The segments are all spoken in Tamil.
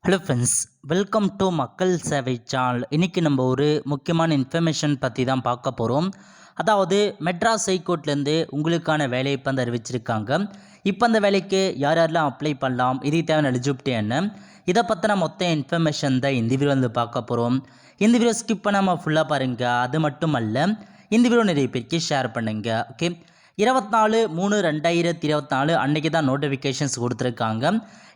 ஹலோ ஃப்ரெண்ட்ஸ், வெல்கம் டு மக்கள் சேவை சேனல். இன்றைக்கி நம்ம ஒரு முக்கியமான இன்ஃபர்மேஷன் பற்றி தான் பார்க்க போகிறோம். அதாவது மெட்ராஸ் ஹைகோர்ட்லேருந்து உங்களுக்கான வேலையை இப்போ வந்து அறிவிச்சிருக்காங்க. இப்போ அந்த வேலைக்கு யார் யாரெல்லாம் அப்ளை பண்ணலாம், இது தேவையான எலிஜிபிலிட்டி என்ன, இதை பற்றின மொத்த இன்ஃபர்மேஷன் தான் இந்த வீடியோ வந்து பார்க்க போகிறோம். இந்த வீடியோ ஸ்கிப் பண்ணாமல் ஃபுல்லாக பாருங்கள். அது மட்டும் அல்ல, இந்த வீடியோ நிறைய பேருக்கு ஷேர் பண்ணுங்கள். ஓகே, 24/3/2024 அன்றைக்கி தான் நோட்டிஃபிகேஷன்ஸ் கொடுத்துருக்காங்க.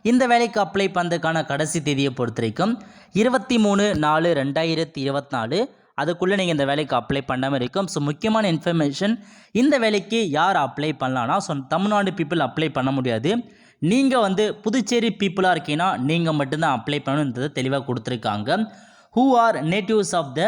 இந்த வேலைக்கு அப்ளை பண்ணுறதுக்கான கடைசி தேதியை பொறுத்த வரைக்கும் 23/4/2024 அதுக்குள்ளே நீங்கள் இந்த வேலைக்கு அப்ளை பண்ணாமல் இருக்கும். ஸோ முக்கியமான இன்ஃபர்மேஷன், இந்த வேலைக்கு யார் அப்ளை பண்ணலான்னா, ஸோ தமிழ்நாடு பீப்புள் அப்ளை பண்ண முடியாது. நீங்கள் வந்து புதுச்சேரி பீப்புளாக இருக்கீங்கன்னா நீங்கள் மட்டும்தான் அப்ளை பண்ணணுன்றதை தெளிவாக கொடுத்துருக்காங்க. Who are natives of the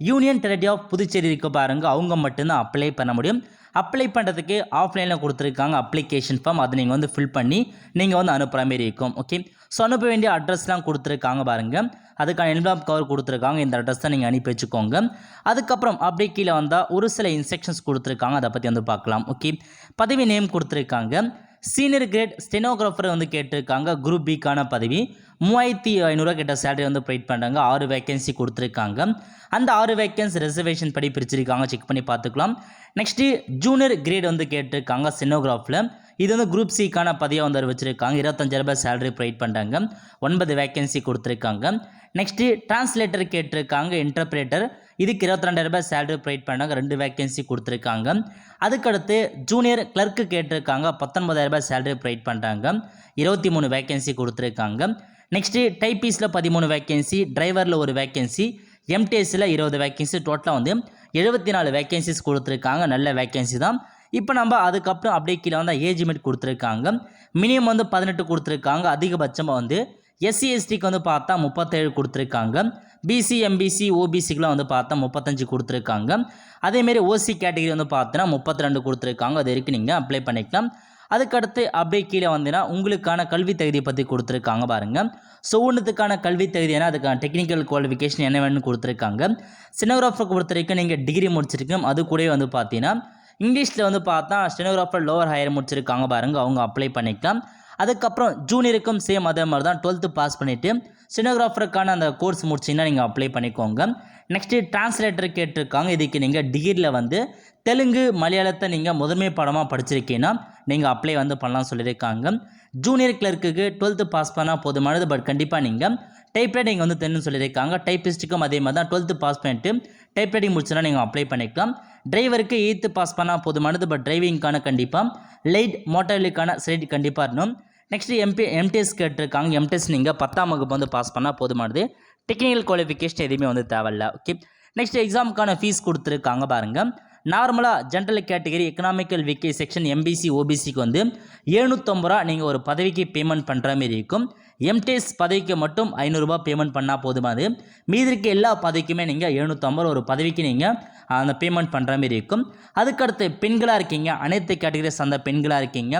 union territory of Puducherry இருக்க பாருங்க, அவங்க மட்டும்தான் அப்ளை பண்ண முடியும். அப்ளை பண்ணுறதுக்கு ஆஃப்லைனில் கொடுத்துருக்காங்க அப்ளிகேஷன் ஃபார்ம், அதை நீங்கள் வந்து ஃபில் பண்ணி நீங்கள் வந்து அனுப்புகிற மாரி இருக்கும். ஓகே, ஸோ அனுப்ப வேண்டிய அட்ரஸ்லாம் கொடுத்துருக்காங்க பாருங்கள், அதுக்கான என்வலப் கவர் கொடுத்துருக்காங்க. இந்த அட்ரஸ் தான் நீங்கள் அனுப்பி வச்சுக்கோங்க. அதுக்கப்புறம் அப்படியே கீழே வந்தால் ஒரு சில இன்ஸ்ட்ரக்ஷன்ஸ் கொடுத்துருக்காங்க, அதை பற்றி வந்து பார்க்கலாம். ஓகே, பதவி நேம் கொடுத்துருக்காங்க. சீனியர் கிரேட் ஸ்டெனோகிராஃபர் வந்து கேட்டிருக்காங்க. குரூப் பிக்கான பதவி 3500 கிட்ட சேலரி வந்து ப்ரொவைட் பண்ணுறாங்க. 6 வேகன்சி கொடுத்துருக்காங்க. அந்த 6 வேகன்சி ரிசர்வேஷன் படி பிரிச்சிருக்காங்க, செக் பண்ணி பார்த்துக்கலாம். நெக்ஸ்ட்டு ஜூனியர் கிரேட் வந்து கேட்டிருக்காங்க ஸ்டெனோகிராஃபில். இது வந்து குரூப் சிக்கான பதவியாக வந்து வச்சுருக்காங்க. 25,000 சேலரி ப்ரொவைட் பண்ணுறாங்க. 9 வேகன்சி கொடுத்துருக்காங்க. நெக்ஸ்ட்டு டிரான்ஸ்லேட்டர் கேட்டிருக்காங்க. இன்டர்பிரேட்டர், இதுக்கு 22,000 சேலரி ப்ரொவைட் பண்ணாங்க. 2 வேகன்சி கொடுத்துருக்காங்க. அதுக்கடுத்து ஜூனியர் கிளர்க்கு கேட்டிருக்காங்க. 19,000 சேலரி ப்ரொவைட் பண்ணுறாங்க. 23 வேகன்சி கொடுத்துருக்காங்க. நெக்ஸ்ட்டு டைப்பீஸில் 13 வேகன்சி, டிரைவரில் 1 வேகன்சி, எம்டிஎஸில் 20 வேகன்சி, டோட்டலாக வந்து 74 வேகன்சிஸ் கொடுத்துருக்காங்க. நல்ல வேகன்சி தான். இப்போ நம்ம அதுக்கப்புறம் அப்படியே கீழே வந்து ஏஜ் லிமிட் கொடுத்துருக்காங்க. மினிமம் வந்து 18 கொடுத்துருக்காங்க. அதிகபட்சமாக வந்து எஸ்சி எஸ்டிக்கு வந்து பார்த்தா 37 கொடுத்துருக்காங்க. பிசி எம்பிசி ஓபிசிக்கெலாம் வந்து பார்த்தா 35 கொடுத்துருக்காங்க. அதேமாரி ஓசி கேட்டகரி வந்து பார்த்தோன்னா 32 கொடுத்துருக்காங்க. அது வரைக்கும் நீங்கள் அப்ளை பண்ணிக்கலாம். அதுக்கடுத்து அப்படியே கீழே வந்தீங்கன்னா உங்களுக்கான கல்வி தகுதியை பற்றி கொடுத்துருக்காங்க பாருங்கள். ஸோ ஒன்றுத்துக்கான கல்வி தகுதி ஏன்னா அதுக்கான டெக்னிக்கல் குவாலிஃபிகேஷன் என்ன வேணும்னு கொடுத்துருக்காங்க. ஸ்டெனோகிராஃபர் பொறுத்த வரைக்கும் நீங்கள் டிகிரி முடிச்சிருக்கோம். அது கூடவே வந்து பார்த்தீங்கன்னா இங்கிலீஷில் வந்து பார்த்தா ஸ்டெனோகிராஃபர் லோவர் ஹையர் முடிச்சிருக்காங்க பாருங்கள், அவங்க அப்ளை பண்ணிக்கலாம். அதுக்கப்புறம் ஜூனியருக்கும் சேம் அதே மாதிரி தான் 12th பாஸ் பண்ணிவிட்டு ஸ்டெனோகிராஃபருக்கான அந்த கோர்ஸ் முடிச்சிங்கன்னா நீங்கள் அப்ளை பண்ணிக்கோங்க. நெக்ஸ்ட்டு டிரான்ஸ்லேட்டர் கேட்டிருக்காங்க. இதுக்கு நீங்கள் டிகிரியில் வந்து தெலுங்கு மலையாளத்தை நீங்கள் முதன்மை பாடமாக படிச்சிருக்கீங்கன்னா நீங்கள் அப்ளை வந்து பண்ணலாம் சொல்லியிருக்காங்க. ஜூனியர் கிளர்க்குக்கு 12th பாஸ் பண்ணால் போதுமானது, பட் கண்டிப்பாக நீங்கள் டைப்ரைட்டிங் வந்து தெரியும்னு சொல்லியிருக்காங்க. டைப்பிஸ்ட்டுக்கும் அதே மாதிரி தான் 12th பாஸ் பண்ணிவிட்டு டைப்ரைட்டிங் முடிச்சுன்னா நீங்கள் அப்ளை பண்ணிக்கலாம். டிரைவருக்கு 8th பாஸ் பண்ணால் போதுமானது, பட் டிரைவிங்கான கண்டிப்பாக லைட் மோட்டார்லுக்கான சைட் கண்டிப்பாக இருக்கணும். நெக்ஸ்ட்டு எம்டிஎஸ் கேட்டிருக்காங்க. எம்டிஎஸ் நீங்கள் 10ஆம் வகுப்பு வந்து பாஸ் பண்ணால் போதுமானது, டெக்னிக்கல் குவாலிஃபிகேஷன் எதுவுமே வந்து தேவையில்ல. ஓகே, நெக்ஸ்ட் எக்ஸாமுக்கான ஃபீஸ் கொடுத்துருக்காங்க பாருங்கள். நார்மலாக general category economical weak section M B C ஓபிசிக்கு வந்து 750 ரூபா நீங்கள் ஒரு பதவிக்கு பேமெண்ட் பண்ணுற மாரி இருக்கும். எம்டிஎஸ் பதவிக்கு மட்டும் 500 ரூபா பேமெண்ட் பண்ணால் போதுமானது. மீதி இருக்க எல்லா பதவிக்குமே நீங்கள் 750 ஒரு பதவிக்கு நீங்கள் அந்த பேமெண்ட் பண்ணுற மாரி இருக்கும். அதுக்கடுத்து பெண்களாக இருக்கீங்க, அனைத்து கேட்டகரிஸ் அந்த பெண்களாக இருக்கீங்க,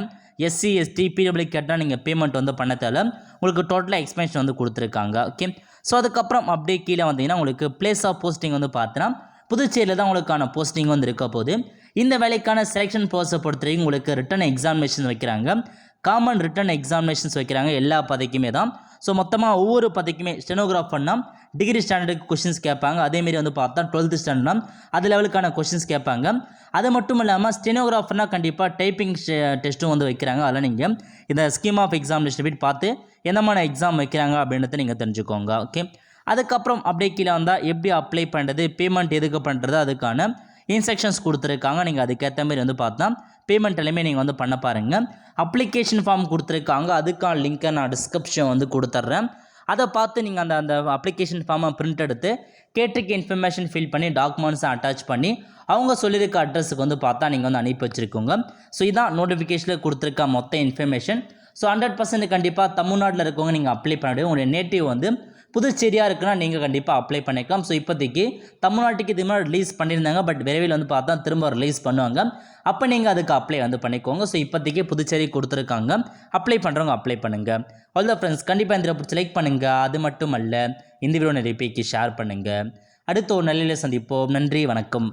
எஸ்சி எஸ்டி பிடபிள்யூ கேட்டால் நீங்கள் பேமெண்ட் வந்து பண்ண தேவை. உங்களுக்கு டோட்டலாக எக்ஸ்பென்ஷன் வந்து கொடுத்துருக்காங்க. ஓகே, ஸோ அதுக்கப்புறம் அப்படியே கீழே வந்தீங்கன்னா உங்களுக்கு பிளேஸ் ஆஃப் போஸ்டிங் வந்து பார்த்தீங்கன்னா புதுச்சேரியில் தான் உங்களுக்கான போஸ்டிங் வந்து இருக்க போது. இந்த வேலைக்கான செலெக்ஷன் ப்ரோசஸை பொறுத்த வரைக்கும் உங்களுக்கு ரிட்டன் எக்ஸாமினேஷன் வைக்கிறாங்க. காமன் ரிட்டன் எக்ஸாமினேஷன்ஸ் வைக்கிறாங்க எல்லா பதவிக்குமே தான். ஸோ மொத்தமாக ஒவ்வொரு பதவிக்குமே ஸ்டெனோகிராஃபர்னா டிகிரி ஸ்டாண்டர்டுக்கு கொஷின்ஸ் கேட்பாங்க. அதேமாரி வந்து பார்த்தா 12th ஸ்டாண்டர்ட்னா அது லெவலுக்கான கொஷின்ஸ் கேட்பாங்க. அது மட்டும் இல்லாமல் ஸ்டெனோகிராஃபர்னா கண்டிப்பாக டைப்பிங் டெஸ்ட்டும் வந்து வைக்கிறாங்க. அதெல்லாம் நீங்கள் இந்த ஸ்கீம் ஆஃப் எக்ஸாமினேஷன் போய்ட்டு பார்த்து எந்தமான எக்ஸாம் வைக்கிறாங்க அப்படின்றத நீங்கள் தெரிஞ்சுக்கோங்க. ஓகே, அதுக்கப்புறம் அப்படியே கீழே வந்தால் எப்படி அப்ளை பண்ணுறது, பேமெண்ட் எதுக்கு பண்ணுறது, அதுக்கான இன்ஸ்ட்ரக்ஷன்ஸ் கொடுத்துருக்காங்க. நீங்கள் அதுக்கேற்ற மாதிரி வந்து பார்த்தா பேமெண்ட் எல்லாமே நீங்கள் வந்து பண்ண பாருங்கள். அப்ளிகேஷன் ஃபார்ம் கொடுத்துருக்காங்க. அதுக்கான லிங்க்கை நான் டிஸ்கிரிப்ஷன் வந்து கொடுத்துட்றேன். அதை பார்த்து நீங்கள் அந்த அப்ளிகேஷன் ஃபார்மை பிரிண்ட் எடுத்து கேட்டிருக்க இன்ஃபர்மேஷன் ஃபில் பண்ணி டாக்குமெண்ட்ஸை அட்டாச் பண்ணி அவங்க சொல்லியிருக்க அட்ரஸுக்கு வந்து பார்த்தா நீங்கள் வந்து அனுப்பி வச்சுருக்கோங்க. ஸோ இதான் நோட்டிஃபிகேஷனில் கொடுத்துருக்க மொத்த இன்ஃபர்மேஷன். ஸோ 100% கண்டிப்பாக தமிழ்நாட்டில் இருக்கவங்க நீங்கள் அப்ளை பண்ண முடியும். உங்களுடைய நேட்டிவ் வந்து புதுச்சேரியாக இருக்குன்னா நீங்கள் கண்டிப்பாக அப்ளை பண்ணிக்கலாம். ஸோ இப்போதைக்கு தமிழ்நாட்டுக்கு இது மாதிரி ரிலீஸ் பண்ணியிருந்தாங்க, பட் விரைவில் வந்து பார்த்தா திரும்ப ரிலீஸ் பண்ணுவாங்க. அப்போ நீங்கள் அதுக்கு அப்ளை வந்து பண்ணிக்கோங்க. ஸோ இப்போதைக்கு புதுச்சேரி கொடுத்துருக்காங்க. அப்ளை பண்ணுறவங்க அப்ளை பண்ணுங்கள். ஆல் த ஃப்ரெண்ட்ஸ், கண்டிப்பாக இந்த பிடிச்சி லைக் பண்ணுங்கள். அது மட்டும் அல்ல, இந்த வீடியோ நிறைய பேருக்கு ஷேர் பண்ணுங்கள். அடுத்த ஒரு நல்ல சந்திப்போம். நன்றி, வணக்கம்.